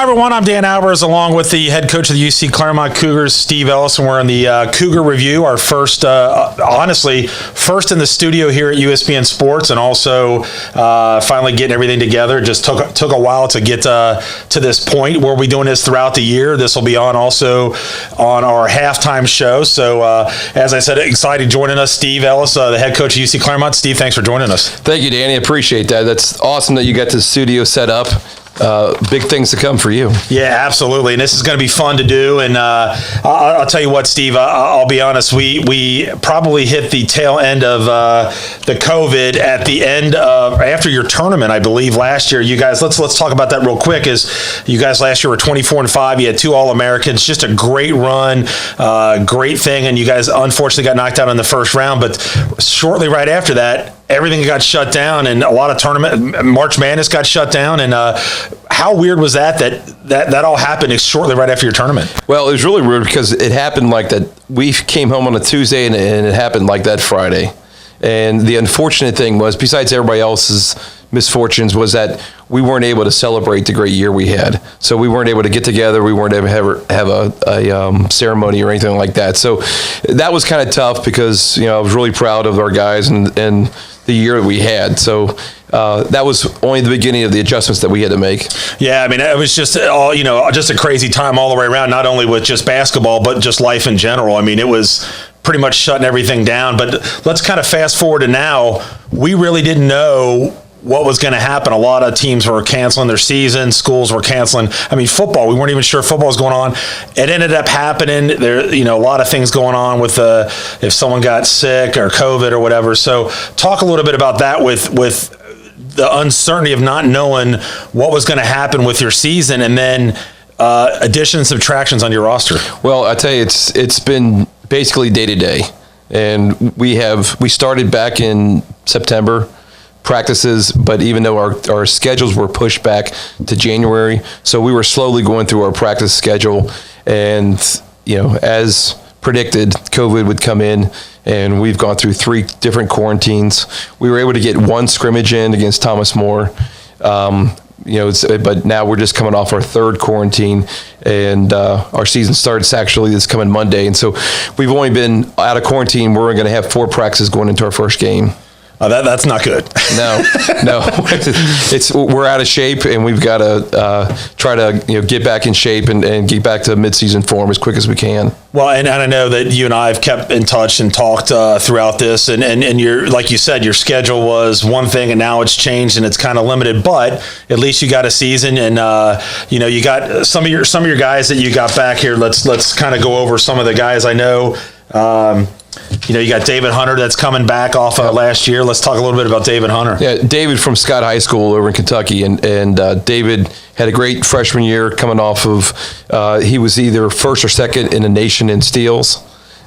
everyone. I'm Dan Albers, along with the head coach of the UC Clermont Cougars, Steve Ellis, and we're in the Cougar Review, our first, honestly, first in the studio here at USBN Sports, and also finally getting everything together. Just took a while to get to this point. We'll be doing this throughout the year. This will be on also on our halftime show. So, as I said, excited joining us, Steve Ellis, the head coach of UC Clermont. Steve, thanks for joining us. Thank you, Danny. Appreciate that. That's awesome that you got the studio set up. Big things to come for you. Yeah, absolutely. And this is going to be fun to do. And I'll tell you what, Steve, I'll be honest. We probably hit the tail end of the COVID at the end of after your tournament, I believe, last year. You guys, let's talk about that real quick. Is you guys last year were 24-5. You had 2 All-Americans. Just a great run, great thing. And you guys unfortunately got knocked out in the first round. But shortly right after that, everything got shut down, and a lot of March Madness got shut down. And how weird was that all happened shortly right after your tournament? Well, it was really weird because it happened like that. We came home on a Tuesday, and it happened like that Friday. And the unfortunate thing was, besides everybody else's misfortunes, was that we weren't able to celebrate the great year we had. So we weren't able to get together. We weren't able to have a ceremony or anything like that. So that was kind of tough because, I was really proud of our guys and the year that we had. So that was only the beginning of the adjustments that we had to make. Yeah, I mean, it was just just a crazy time all the way around, not only with just basketball, but just life in general. I mean, it was pretty much shutting everything down. But let's kind of fast forward to now. We really didn't know what was going to happen. A lot of teams were canceling their season. Schools were canceling. I mean, football, we weren't even sure football was going on. It ended up happening. There, a lot of things going on with if someone got sick or COVID or whatever. So talk a little bit about that with the uncertainty of not knowing what was going to happen with your season, and then additions, subtractions on your roster. Well, I tell you, it's been basically day to day. And we started back in September, practices, but even though our schedules were pushed back to January, so we were slowly going through our practice schedule, and as predicted, COVID would come in, and we've gone through 3 different quarantines. We were able to get 1 scrimmage in against Thomas More, but now we're just coming off our 3rd quarantine, and our season starts actually this coming Monday, and so we've only been out of quarantine. We're going to have 4 practices going into our first game. That's not good. No. We're out of shape, and we've got to try to get back in shape and get back to midseason form as quick as we can. Well, and I know that you and I have kept in touch and talked throughout this, and you're, like you said, your schedule was one thing, and now it's changed and it's kind of limited. But at least you got a season, and you got some of your guys that you got back here. Let's kind of go over some of the guys I know. You got David Hunter that's coming back off last year. Let's talk a little bit about David Hunter. Yeah, David from Scott High School over in Kentucky, and David had a great freshman year coming off of, he was either first or second in the nation in steals,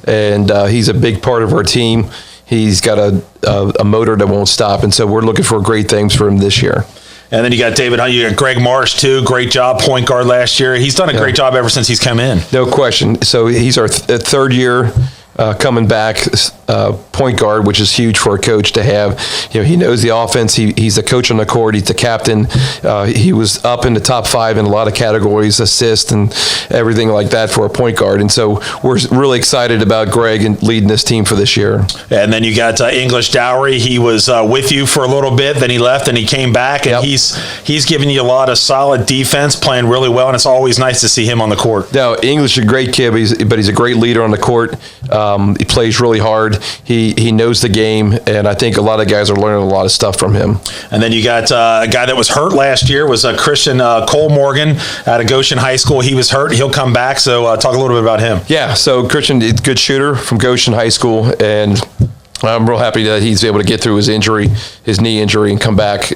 and he's a big part of our team. He's got a motor that won't stop, and so we're looking for great things for him this year. And then you got David Hunt. You got Greg Marsh, too. Great job, point guard last year. He's done a great job ever since he's come in. No question. So he's our 3rd year coming back, point guard, which is huge for a coach to have. He knows the offense. He's the coach on the court. He's the captain. He was up in the top 5 in a lot of categories, assist and everything like that for a point guard. And so we're really excited about Greg and leading this team for this year. And then you got English Dowry. He was with you for a little bit, then he left and he came back, and he's giving you a lot of solid defense, playing really well, and it's always nice to see him on the court. Now, English is a great kid, but he's a great leader on the court. He plays really hard. He knows the game, and I think a lot of guys are learning a lot of stuff from him. And then you got a guy that was hurt last year, was Christian Cole Morgan out of Goshen High School. He was hurt. He'll come back, so talk a little bit about him. Yeah, so Christian is a good shooter from Goshen High School, and I'm real happy that he's able to get through his knee injury, and come back.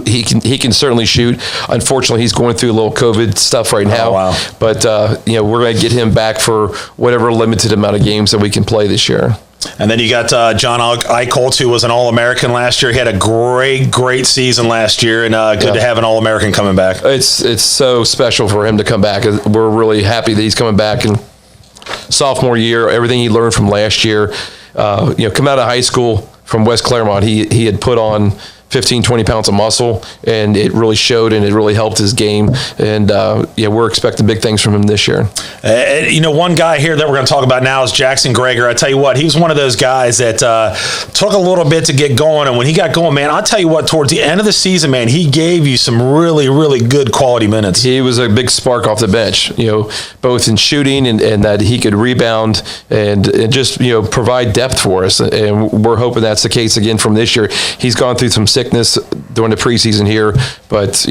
He can certainly shoot. Unfortunately, he's going through a little COVID stuff right now. Oh, wow. But we're going to get him back for whatever limited amount of games that we can play this year. And then you got John Eichholz, who was an All-American last year. He had a great season last year, and good to have an All-American coming back. It's so special for him to come back. We're really happy that he's coming back. And sophomore year, everything he learned from last year, come out of high school from West Clermont, he had put on 15, 20 pounds of muscle, and it really showed, and it really helped his game. And we're expecting big things from him this year. One guy here that we're going to talk about now is Jackson Gregor. I tell you what, he was one of those guys that took a little bit to get going, and when he got going, man, I'll tell you what, towards the end of the season, man, he gave you some really, really good quality minutes. He was a big spark off the bench, both in shooting and that he could rebound and just, provide depth for us. And we're hoping that's the case again from this year. He's gone through some sickness during the preseason here, but,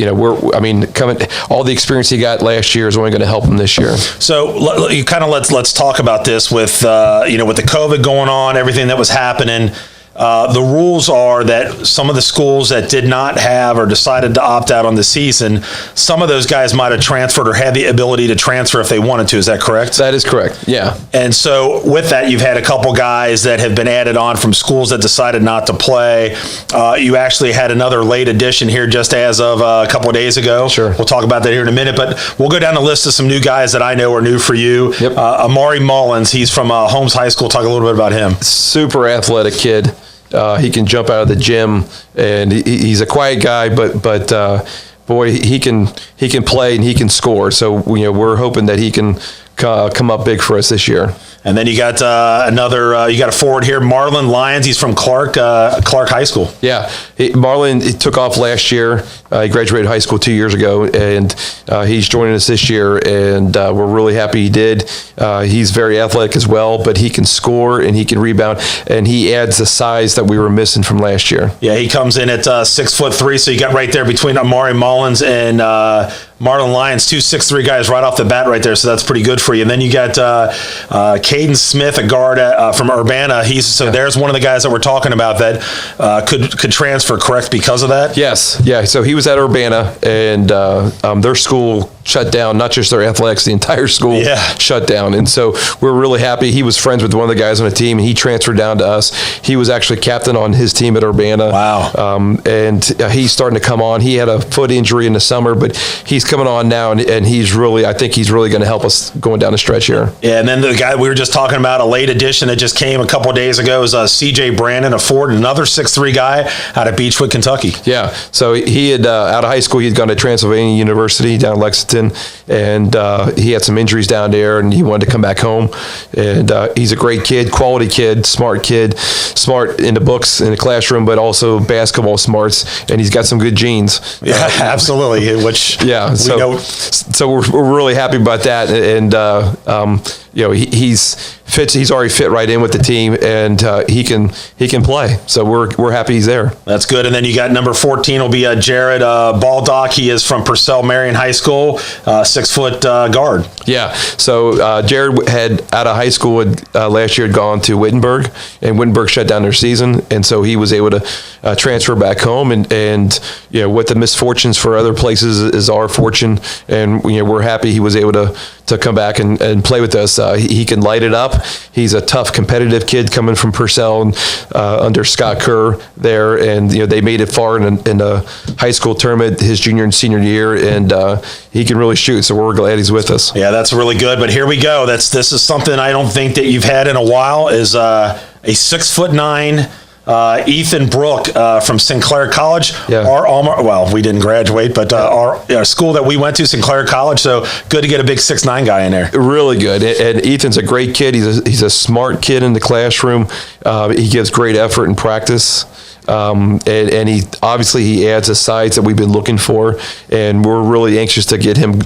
all the experience he got last year is only going to help him this year. So let's talk about this with, with the COVID going on, everything that was happening. The rules are that some of the schools that did not have or decided to opt out on the season, some of those guys might have transferred or had the ability to transfer if they wanted to. Is that correct? That is correct, yeah. And so with that, you've had a couple guys that have been added on from schools that decided not to play. You actually had another late addition here just as of a couple of days ago. Sure. We'll talk about that here in a minute, but we'll go down the list of some new guys that I know are new for you. Yep. Amari Mullins, he's from Holmes High School. Talk a little bit about him. Super athletic kid. He can jump out of the gym, and he's a quiet guy, but boy, he can play and he can score. So we're hoping that he can come up big for us this year. And then you got you got a forward here, Marlon Lyons. He's from Clark High School. Yeah, Marlon took off last year. He graduated high school 2 years ago, and he's joining us this year, and we're really happy he did. He's very athletic as well, but he can score and he can rebound, and he adds the size that we were missing from last year. Yeah, he comes in at 6'3", so you got right there between Amari Mullins and Marlon Lyons, 2 6'3" guys right off the bat right there, so that's pretty good for you. And then you got Caden Smith, a guard from Urbana. There's one of the guys that we're talking about that could transfer, correct, because of that? Yes, yeah. So he was at Urbana, and their school shut down, not just their athletics, the entire school shut down. And so we're really happy. He was friends with one of the guys on the team, and he transferred down to us. He was actually captain on his team at Urbana. Wow. And he's starting to come on. He had a foot injury in the summer, but he's coming on now, and I think he's really going to help us going down the stretch here. Yeah, and then the guy we were just talking about, a late addition that just came a couple of days ago, is CJ Brandon, a forward, another 6'3" guy out of Beechwood, Kentucky. Yeah, so he had, out of high school, he had gone to Transylvania University down in Lexington, and he had some injuries down there, and he wanted to come back home. And he's a great kid, quality kid, smart in the books, in the classroom, but also basketball smarts, and he's got some good genes. Yeah, absolutely. Which so we're really happy about that, and he's already fit right in with the team, and he can play. So we're happy he's there. That's good. And then you got number 14 will be Jared Baldock. He is from Purcell Marion High School, 6 foot guard. Yeah. So Jared had out of high school last year had gone to Wittenberg, and Wittenberg shut down their season, and so he was able to transfer back home. And what the misfortunes for other places is our fortune, and we're happy he was able to come back and play with us. He can light it up. He's a tough, competitive kid coming from Purcell and, under Scott Kerr there, and they made it far in the high school tournament his junior and senior year, and he can really shoot. So we're glad he's with us. Yeah, that's really good. But here we go. This is something I don't think that you've had in a while. Is a 6'9" Ethan Brooke from Sinclair College. Yeah. We didn't graduate, but our school that we went to, Sinclair College. So good to get a big 6'9" guy in there. Really good. And Ethan's a great kid. He's a smart kid in the classroom. He gives great effort in practice. And he adds a size that we've been looking for, and we're really anxious to get him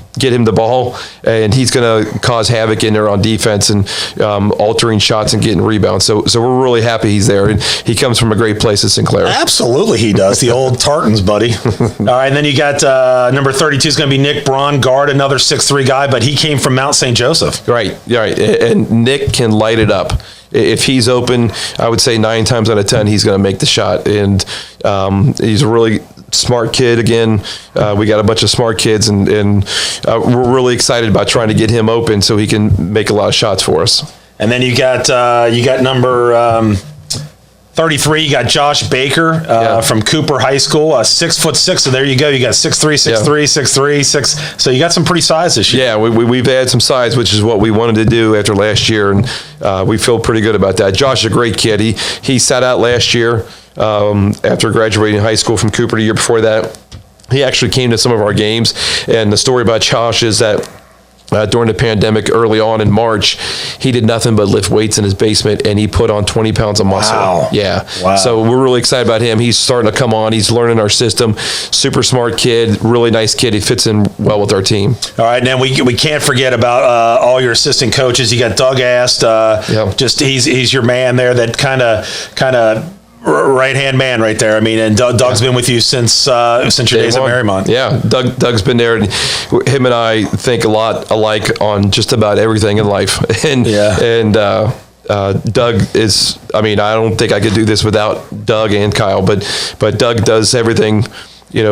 the ball, and he's going to cause havoc in there on defense and altering shots and getting rebounds. So we're really happy he's there, and he comes from a great place at Sinclair. Absolutely, he does. The old Tartans, buddy. All right, and then you got number 32 is going to be Nick Braun, guard, another 6'3" guy, but he came from Mount St. Joseph. Right. And Nick can light it up. If he's open, I would say 9 times out of 10 he's going to make the shot, and he's a really smart kid. Again, we got a bunch of smart kids, and we're really excited about trying to get him open so he can make a lot of shots for us. And then you got number 33. You got Josh Baker from Cooper High School, 6'6". So there you go. You got 6'3", 6'3", 6'3", 6. So you got some pretty size this year. Yeah, we've had some size, which is what we wanted to do after last year, and we feel pretty good about that. Josh is a great kid. He sat out last year. after graduating high school from Cooper the year before that. He actually came to some of our games, and the story about Josh is that during the pandemic, early on in March, he did nothing but lift weights in his basement, and he put on 20 pounds of muscle. Wow. Yeah. Wow. So we're really excited about him. He's starting to come on. He's learning our system. Super smart kid, really nice kid. He fits in well with our team. All right, and then we can't forget about all your assistant coaches. You got Doug Ast. Just he's your man there. That kind of right-hand man right there. I mean, and Doug's been with you since your days at Marymount. Yeah, Doug's been there, and him and I think a lot alike on just about everything in life. And Doug is, I mean, I don't think I could do this without Doug and Kyle, but Doug does everything,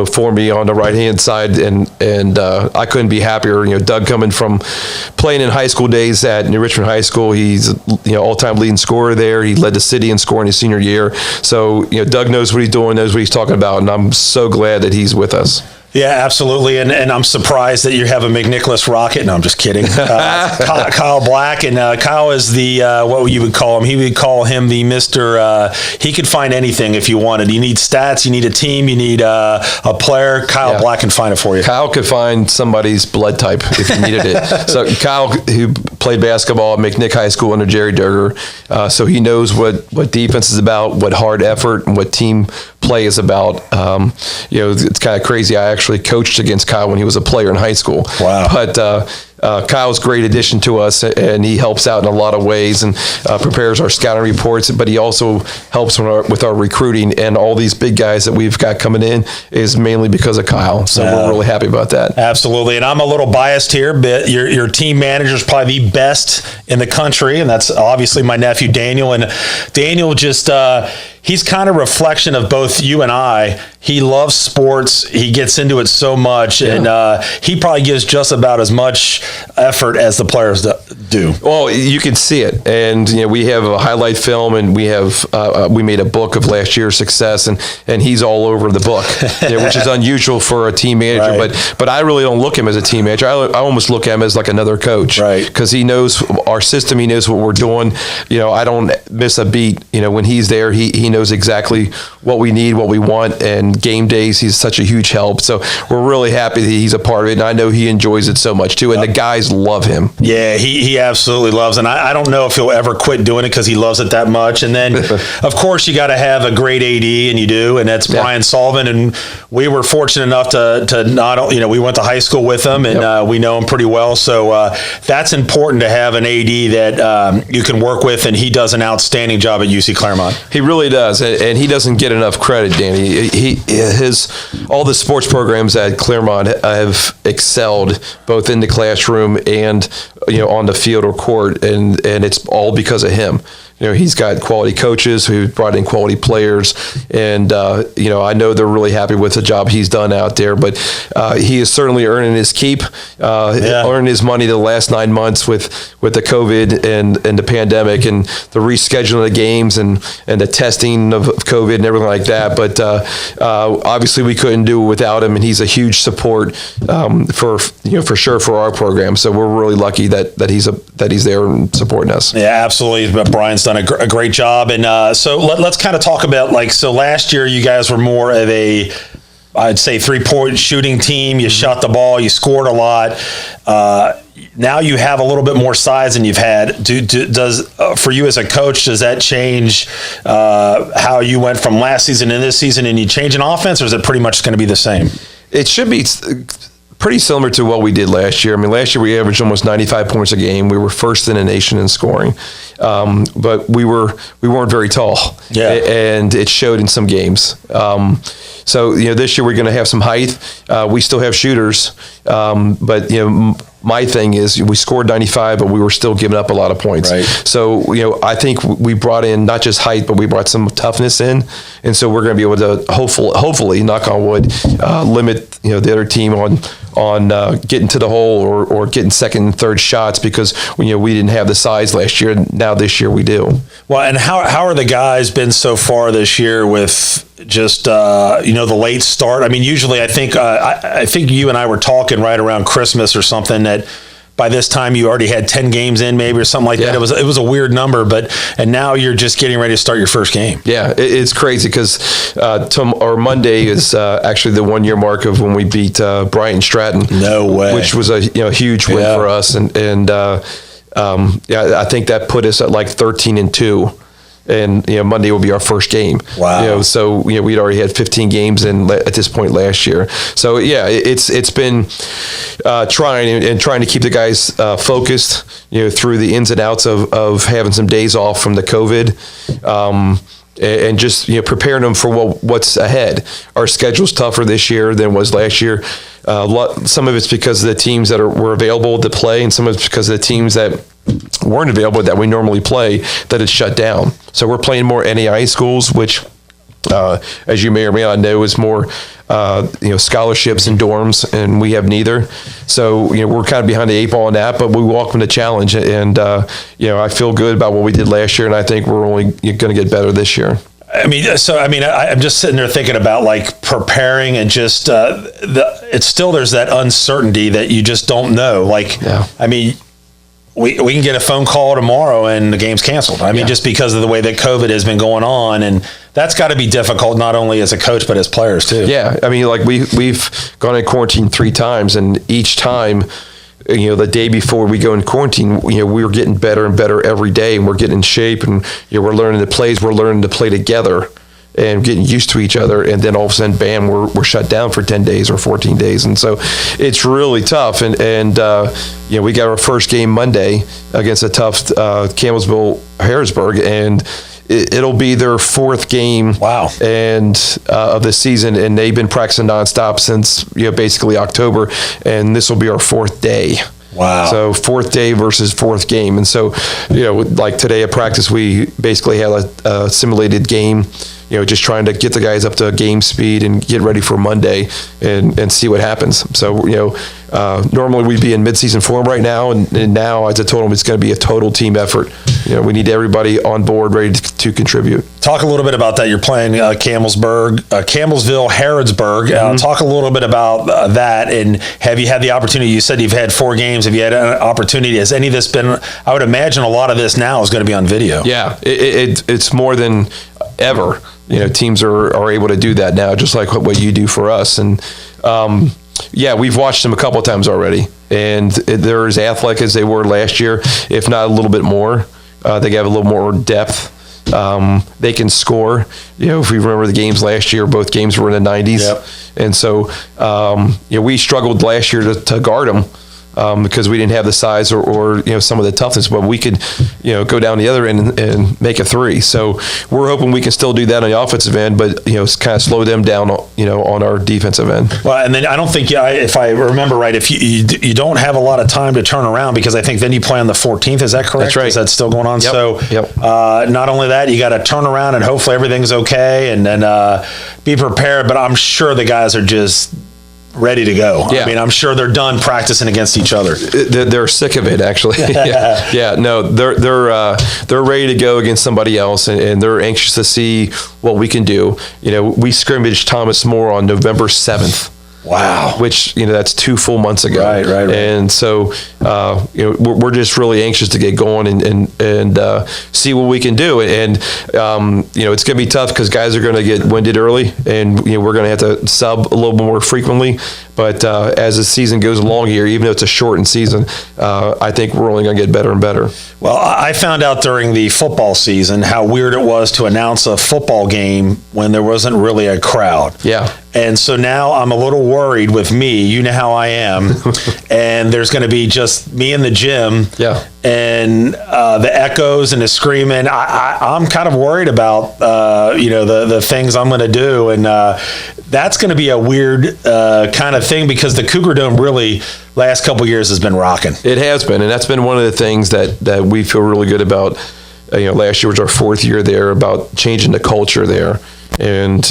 for me on the right-hand side, and I couldn't be happier. Doug coming from playing in high school days at New Richmond High School, he's all-time leading scorer there. He led the city in scoring his senior year. So Doug knows what he's doing, knows what he's talking about, and I'm so glad that he's with us. Yeah, absolutely, and I'm surprised that you have a McNicholas rocket. No, I'm just kidding. Kyle Black, and Kyle is the what you would call him. He would call him the Mr. He could find anything if you wanted. You need stats, you need a team, you need a player. Kyle Black can find it for you. Kyle could find somebody's blood type if he needed it. So Kyle, who played basketball at McNick High School under Jerry Durger, so he knows what defense is about, what hard effort, and what team play is about. It's kind of crazy. I actually coached against Kyle when he was a player in high school. Wow. But Kyle's a great addition to us, and he helps out in a lot of ways and prepares our scouting reports, but he also helps with our recruiting, and all these big guys that we've got coming in is mainly because of Kyle. So we're really happy about that. Absolutely. And I'm a little biased here, but your team manager is probably the best in the country, and that's obviously my nephew Daniel. And Daniel just he's kind of reflection of both you and I. He loves sports. He gets into it so much, and he probably gives just about as much effort as the players do. Well, you can see it, and we have a highlight film, and we have we made a book of last year's success, and he's all over the book, which is unusual for a team manager. Right. But I really don't look at him as a team manager. I almost look at him as like another coach, right? Because he knows our system, he knows what we're doing. I don't miss a beat. When he's there, he knows exactly what we need, what we want, and game days, he's such a huge help. So we're really happy that he's a part of it, and I know he enjoys it so much too, and the guys love him. Yeah, he absolutely loves it. And I don't know if he'll ever quit doing it because he loves it that much. And then, of course, you got to have a great AD, and you do, and that's Brian Sullivan. And we were fortunate enough to not, we went to high school with him, and we know him pretty well. So that's important to have an AD that you can work with, and he does an outstanding job at UC Clermont. He really does, and he doesn't get enough credit, Danny. All the sports programs at Clermont have excelled both in the classroom and on the field or court, and it's all because of him. He's got quality coaches who brought in quality players, and I know they're really happy with the job he's done out there. But he is certainly earning his keep, earning his money the last 9 months with the COVID and the pandemic and the rescheduling of the games and the testing of COVID and everything like that. But obviously we couldn't do it without him, and he's a huge support for sure for our program. So we're really lucky that he's there and supporting us. Yeah, absolutely. But Brian's done a great job. And so let's kind of talk about, so last year you guys were more of I'd say 3-point shooting team. You shot the ball, you scored a lot. Now you have a little bit more size than you've had. Does for you as a coach, does that change how you went from last season to this season, and you change an offense, or is it pretty much going to be the same? It should be pretty similar to what we did last year. I mean, last year we averaged almost 95 points a game. We were first in the nation in scoring, but we weren't very tall, and it showed in some games. So this year we're going to have some height. We still have shooters, but my thing is we scored 95, but we were still giving up a lot of points. Right. So, I think we brought in not just height, but we brought some toughness in. And so we're going to be able to hopefully, knock on wood, limit, the other team on getting to the hole or getting second and third shots, because we didn't have the size last year. Now this year we do. Well, and how are the guys been so far this year with just the late start? I mean, usually I think you and I were talking right around Christmas or something that by this time you already had 10 games in maybe or something like that. It was a weird number, and now you're just getting ready to start your first game. Yeah, it's crazy because Monday is actually the 1 year mark of when we beat Bryant Stratton. No way. Which was a huge win for us, and I think that put us at like 13-2. And Monday will be our first game. Wow! So we'd already had 15 games in at this point last year. So it's been trying to keep the guys focused. Through the ins and outs of having some days off from the COVID. And just preparing them for what's ahead. Our schedule's tougher this year than it was last year. Some of it's because of the teams that were available to play, and some of it's because of the teams that weren't available that we normally play that it's shut down. So we're playing more NAIA schools, which, as you may or may not know, is more scholarships and dorms, and we have neither. So we're kind of behind the 8 ball on that, but we welcome the challenge, and I feel good about what we did last year, and I think we're only going to get better this year. I'm just sitting there thinking about like preparing and just it's still there's that uncertainty that you just don't know. We can get a phone call tomorrow and the game's canceled. Just because of the way that COVID has been going on, and that's got to be difficult not only as a coach but as players too. Yeah, we've gone in quarantine 3 times, and each time, the day before we go in quarantine, we're getting better and better every day, and we're getting in shape, and we're learning the plays, we're learning to play together and getting used to each other, and then all of a sudden, bam, we're shut down for 10 days or 14 days. And so it's really tough. And we got our first game Monday against a tough Campbellsville Harrisburg, and it'll be their 4th game of the season, and they've been practicing nonstop since basically October, and this will be our 4th day. Wow. So 4th day versus 4th game. And so, like today at practice, we basically had a simulated game, just trying to get the guys up to game speed and get ready for Monday and see what happens. So, normally we'd be in midseason form right now, and now, as I told them, it's going to be a total team effort. We need everybody on board ready to contribute. Talk a little bit about that. You're playing Campbellsville, Harrodsburg. Talk a little bit about that, and have you had the opportunity? You said you've had 4 games. Have you had an opportunity? Has any of this been? I would imagine a lot of this now is going to be on video. Yeah, it's more than ever. Teams are able to do that now, just like what you do for us. And we've watched them a couple of times already, and they're as athletic as they were last year, if not a little bit more. They have a little more depth. They can score. If we remember the games last year, both games were in the 90s. Yep. And so, we struggled last year to guard them. Because we didn't have the size or some of the toughness, but we could go down the other end and make a 3. So we're hoping we can still do that on the offensive end, but kind of slow them down on our defensive end. Well, and then I don't think if I remember right, if you don't have a lot of time to turn around, because I think then you play on the 14th. Is that correct? That's right. Is that still going on? Yep. So yep. Not only that, you got to turn around and hopefully everything's okay, and then be prepared. But I'm sure the guys are just ready to go. Yeah. I'm sure they're done practicing against each other. They're sick of it, actually. No, they're ready to go against somebody else, and they're anxious to see what we can do. We scrimmaged Thomas More on November 7th. Wow. Which, that's 2 full months ago. Right. And so, we're just really anxious to get going and see what we can do. And, it's going to be tough because guys are going to get winded early, and, we're going to have to sub a little more frequently. But as the season goes along here, even though it's a shortened season, I think we're only going to get better and better. Well, I found out during the football season how weird it was to announce a football game when there wasn't really a crowd. Yeah. And so now I'm a little worried with me. You know how I am. And there's going to be just me in the gym. Yeah. And the echoes and the screaming. I'm kind of worried about, the things I'm going to do. And that's going to be a weird kind of thing, because the Cougar Dome really last couple of years has been rocking. It has been. And that's been one of the things that we feel really good about. Last year was our 4th year there, about changing the culture there. And,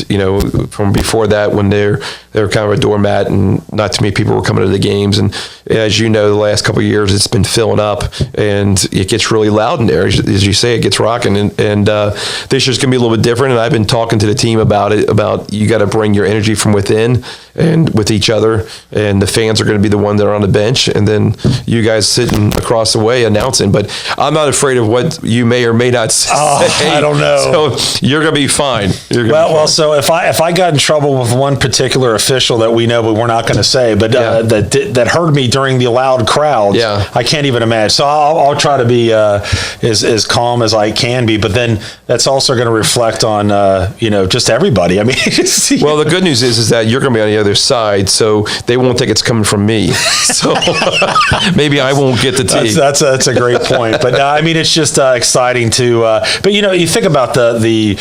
from before that, when they they were kind of a doormat, and not too many people were coming to the games. And as you know, the last couple of years, it's been filling up, and it gets really loud in there. As you say, it gets rocking. And this year's going to be a little bit different. And I've been talking to the team about it, about you got to bring your energy from within and with each other. And the fans are going to be the one that are on the bench. And then you guys sitting across the way announcing. But I'm not afraid of what you may or may not say. I don't know. So you're going to be fine. Well, so if I got in trouble with one particular official that we know, but we're not going to say, but that heard me during the loud crowds, I can't even imagine. So I'll try to be as calm as I can be, but then that's also going to reflect on just everybody. I mean, well, the good news is that you're going to be on the other side, so they won't think it's coming from me. So maybe I won't get the tea. That's a great point. But I mean, it's just exciting to. But you think about the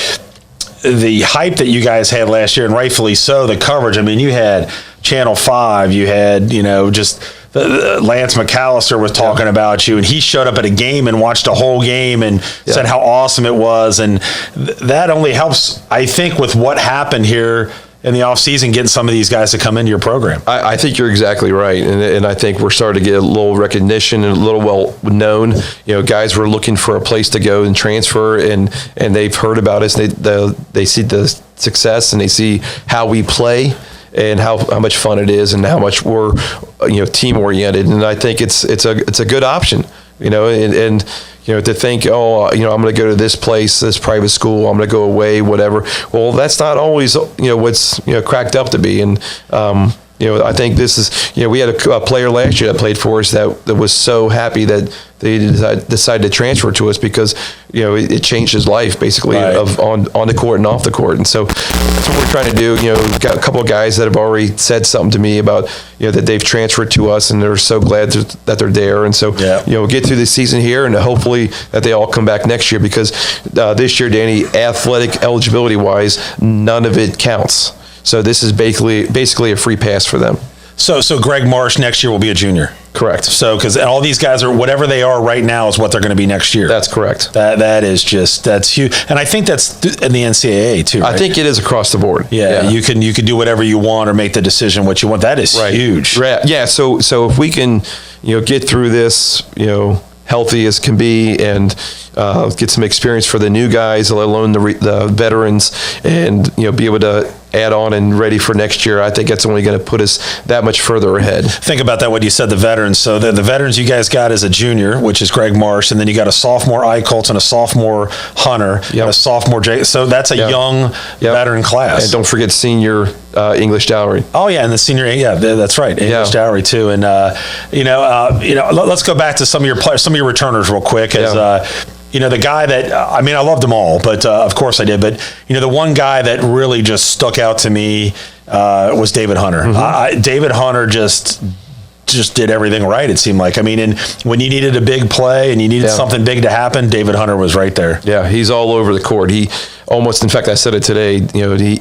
hype that you guys had last year, and rightfully so, the coverage. I mean, you had Channel 5, you had, just Lance McAllister was talking about you, and he showed up at a game and watched a whole game and said how awesome it was. And that only helps, I think, with what happened here in the offseason, getting some of these guys to come into your program. I think you're exactly right. And I think we're starting to get a little recognition and a little well known. Guys were looking for a place to go and transfer, and they've heard about us. They see the success, and they see how we play and how much fun it is and how much we're team oriented. And I think it's a good option. And to think, I'm going to go to this place, this private school, I'm going to go away, whatever. Well, that's not always, what's, cracked up to be. And, I think this is, we had a player last year that played for us that was so happy that they decided to transfer to us because, it changed his life basically on the court and off the court. And so that's what we're trying to do. We've got a couple of guys that have already said something to me about, that they've transferred to us, and they're so glad that they're there. And so, get through the season here, and hopefully that they all come back next year, because this year, Danny, athletic eligibility wise, none of it counts. So this is basically a free pass for them. So Greg Marsh next year will be a junior. Correct. So because all these guys are, whatever they are right now is what they're going to be next year. That's correct. That's huge, and I think that's in the NCAA too. Right? I think it is across the board. Yeah, you can do whatever you want or make the decision what you want. That is huge. Right. Yeah. So if we can, get through this, healthy as can be, and get some experience for the new guys, let alone the veterans, and be able to add on and ready for next year, I think that's only going to put us that much further ahead. Think about that, what you said, the veterans. So the veterans you guys got as a junior, which is Greg Marsh, and then you got a sophomore Eichholz and a sophomore Hunter, and a sophomore Jay. So that's a young veteran class. And don't forget senior English Dowry. Oh yeah, and the senior, that's right, English Dowry too. And let's go back to some of your players, some of your returners real quick. As the guy that, I loved them all, but of course I did. But, the one guy that really just stuck out to me was David Hunter. Mm-hmm. David Hunter just did everything right, it seemed like. And when you needed a big play and you needed something big to happen, David Hunter was right there. Yeah, he's all over the court. He almost, in fact, I said it today,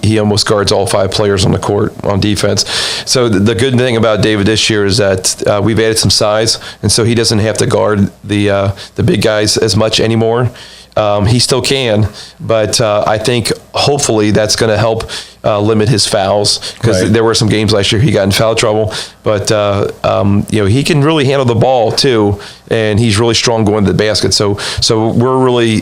he almost guards all 5 players on the court on defense. So the good thing about David this year is that we've added some size, and so he doesn't have to guard the big guys as much anymore. He still can, but I think hopefully that's going to help limit his fouls, because there were some games last year he got in foul trouble. But he can really handle the ball too, and he's really strong going to the basket. So we're really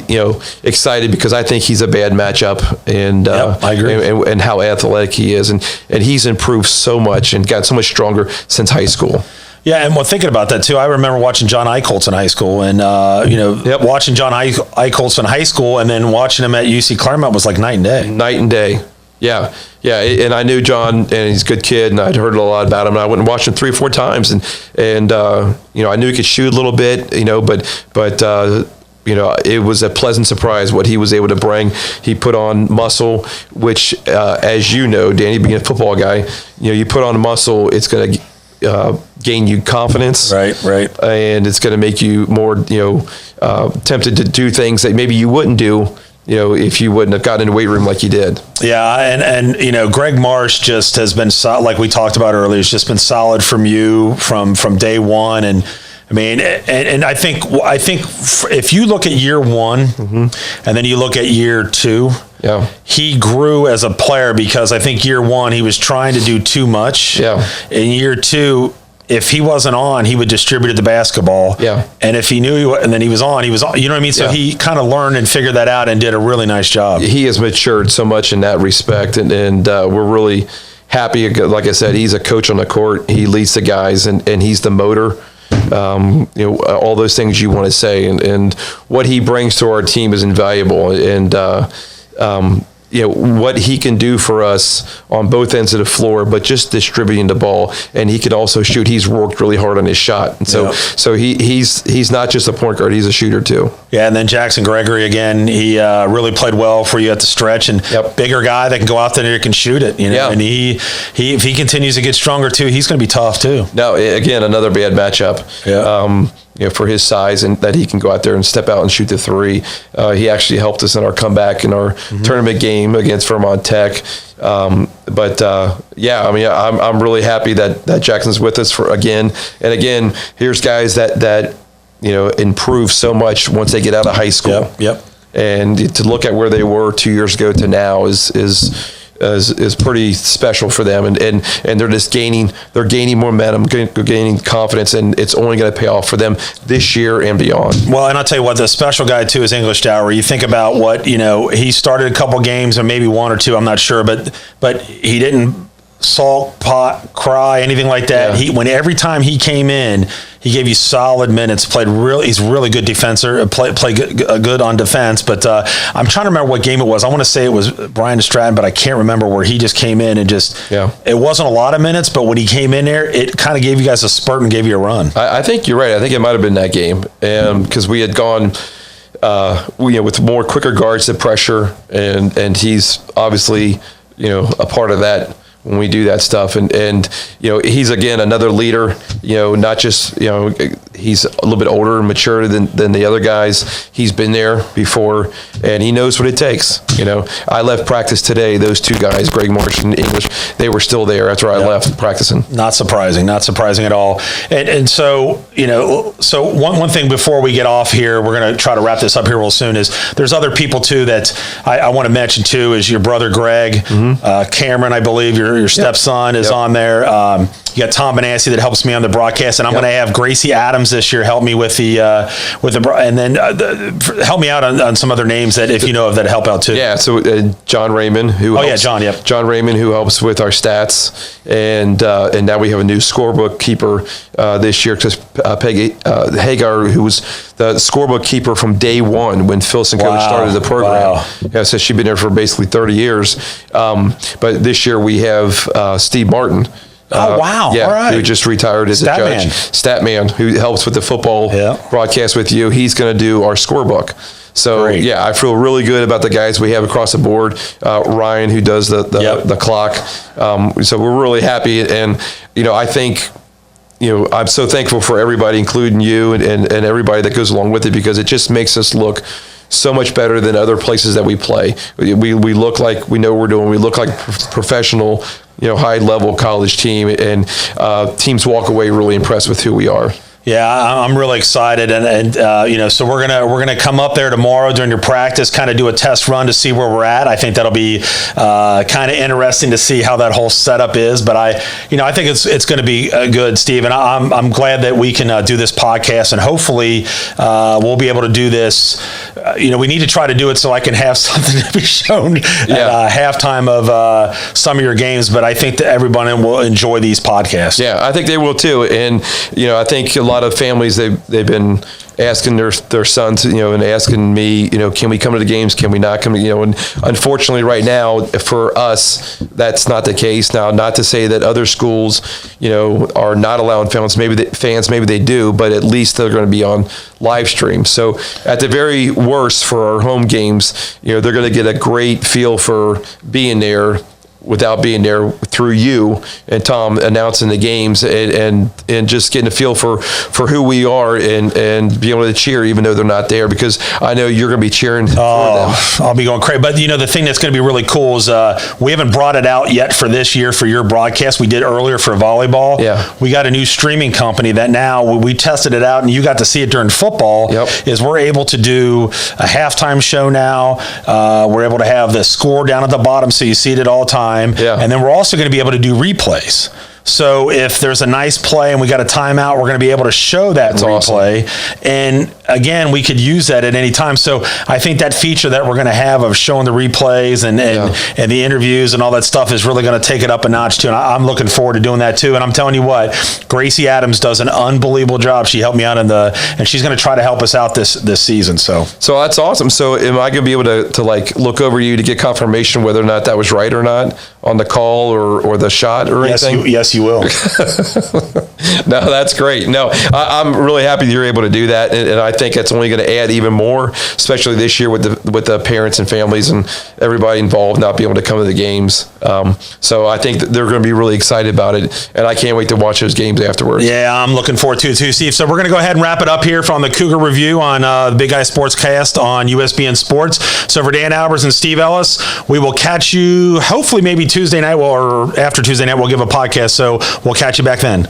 excited, because I think he's a bad matchup, and I agree. And how athletic he is, and he's improved so much and got so much stronger since high school. Yeah, and thinking about that too, I remember watching John Eichholz in high school, and watching John Eichholz in high school, and then watching him at UC Clermont was like night and day. Night and day. Yeah. And I knew John, and he's a good kid, and I'd heard a lot about him. And I went and watched him 3 or 4 times, and I knew he could shoot a little bit, but it was a pleasant surprise what he was able to bring. He put on muscle, which, as you know, Danny, being a football guy, you put on muscle, it's going to gain you confidence, right, and it's going to make you more, tempted to do things that maybe you wouldn't do, if you wouldn't have gotten in the weight room like you did. Yeah, and Greg Marsh just has been like we talked about earlier. It's just been solid from you from day one, and I think if you look at year 1 and then you look at year 2. he grew as a player because I think year one he was trying to do too much. Yeah. In year two, if he wasn't on, he would distribute the basketball. Yeah. And if he knew and then he was on, you know what I mean? So he kind of learned and figured that out and did a really nice job. He has matured so much in that respect, and we're really happy. Like I said, he's a coach on the court. He leads the guys, and he's the motor. All those things you want to say, and what he brings to our team is invaluable. And what he can do for us on both ends of the floor, but just distributing the ball, and he can also shoot. He's worked really hard on his shot, and so he's not just a point guard; he's a shooter too. Yeah, and then Jackson Gregory again. He really played well for you at the stretch, and bigger guy that can go out there and can shoot it. And he if he continues to get stronger too, he's going to be tough too. No, again, another bad matchup. Yeah. For his size and that he can go out there and step out and shoot the three. He actually helped us in our comeback in our tournament game against Vermont Tech. I'm really happy that Jackson's with us again. And again, here's guys that improve so much once they get out of high school. Yep. And to look at where they were 2 years ago to now is pretty special for them, and they're just gaining momentum, gaining confidence, and it's only going to pay off for them this year and beyond. Well, and I'll tell you what, the special guy too is English Dower. You think about what he started a couple games or maybe one or two, I'm not sure, but he didn't sulk, pot, cry, anything like that. Yeah. Every time he came in, he gave you solid minutes. He's a really good defender. Play good on defense. But I'm trying to remember what game it was. I want to say it was Brian Stratton, but I can't remember where he just came in and it wasn't a lot of minutes. But when he came in there, it kind of gave you guys a spurt and gave you a run. I think you're right. I think it might have been that game because we had gone. With more quicker guards to pressure, and he's obviously a part of that when we do that stuff, and he's again another leader. Not just he's a little bit older and mature than the other guys. He's been there before, and he knows what it takes. I left practice today. Those two guys, Greg Marsh and English, they were still there after I left practicing. Not surprising at all. And so so one thing before we get off here, we're going to try to wrap this up here real soon. Is there's other people too that I want to mention too. Is your brother Greg, Cameron, I believe your stepson is on there. You got Tom Benassi that helps me on the broadcast, and I'm going to have Gracie Adams this year help me with the and then help me out on some other names that if you know of that help out too. Yeah, so John Raymond who helps, John Raymond who helps with our stats, and now we have a new scorebook keeper this year because Peggy Hagar, who was the scorebook keeper from day one when Phil Sincoach started the program. Wow. Yeah, so she's been there for basically 30 years. But this year we have Steve Martin. All right. Who just retired as a judge. Statman, who helps with the football broadcast with you. He's going to do our scorebook. So, I feel really good about the guys we have across the board. Ryan, who does the clock. So we're really happy. And, I think, I'm so thankful for everybody, including you and everybody that goes along with it, because it just makes us look so much better than other places that we play. We look like we know what we're doing. We look like professional, high-level college team, and teams walk away really impressed with who we are. Yeah, I'm really excited, and so we're gonna come up there tomorrow during your practice, kind of do a test run to see where we're at. I think that'll be kind of interesting to see how that whole setup is. But I think it's going to be good, Steve, and I'm glad that we can do this podcast, and hopefully we'll be able to do this. We need to try to do it so I can have something to be shown at halftime of some of your games. But I think that everybody will enjoy these podcasts. Yeah, I think they will too, and I think a lot of families they've been asking their sons, and asking me, can we come to the games? Can we not come? And unfortunately, right now for us, that's not the case. Now, not to say that other schools, are not allowing fans. Maybe they do, but at least they're going to be on live stream. So at the very worst, for our home games, they're going to get a great feel for being there without being there through you and Tom announcing the games and just getting a feel for who we are and being able to cheer even though they're not there, because I know you're going to be cheering for them. I'll be going crazy. But the thing that's going to be really cool is we haven't brought it out yet for this year for your broadcast. We did earlier for volleyball. Yeah. We got a new streaming company that now we tested it out and you got to see it during football. Yep. Is we're able to do a halftime show now. We're able to have the score down at the bottom so you see it at all time. Yeah. And then we're also going to be able to do replays. So if there's a nice play and we got a timeout, we're going to be able to show that replay. Awesome. And again, we could use that at any time. So I think that feature that we're going to have of showing the replays and the interviews and all that stuff is really going to take it up a notch too. And I'm looking forward to doing that too. And I'm telling you what, Gracie Adams does an unbelievable job. She helped me out and she's going to try to help us out this season. So that's awesome. So am I going to be able to like look over you to get confirmation whether or not that was right or not on the call or the shot or anything? Yes, you will. No, that's great. No, I'm really happy that you're able to do that, and I think it's only going to add even more, especially this year with the parents and families and everybody involved not being able to come to the games. So I think that they're going to be really excited about it, and I can't wait to watch those games afterwards. Yeah, I'm looking forward to it too, Steve. So we're going to go ahead and wrap it up here from the Cougar Review on the Big Guy Sportscast on USBN Sports. So for Dan Albers and Steve Ellis, we will catch you hopefully maybe Tuesday night or after Tuesday night. We'll give a podcast. So we'll catch you back then.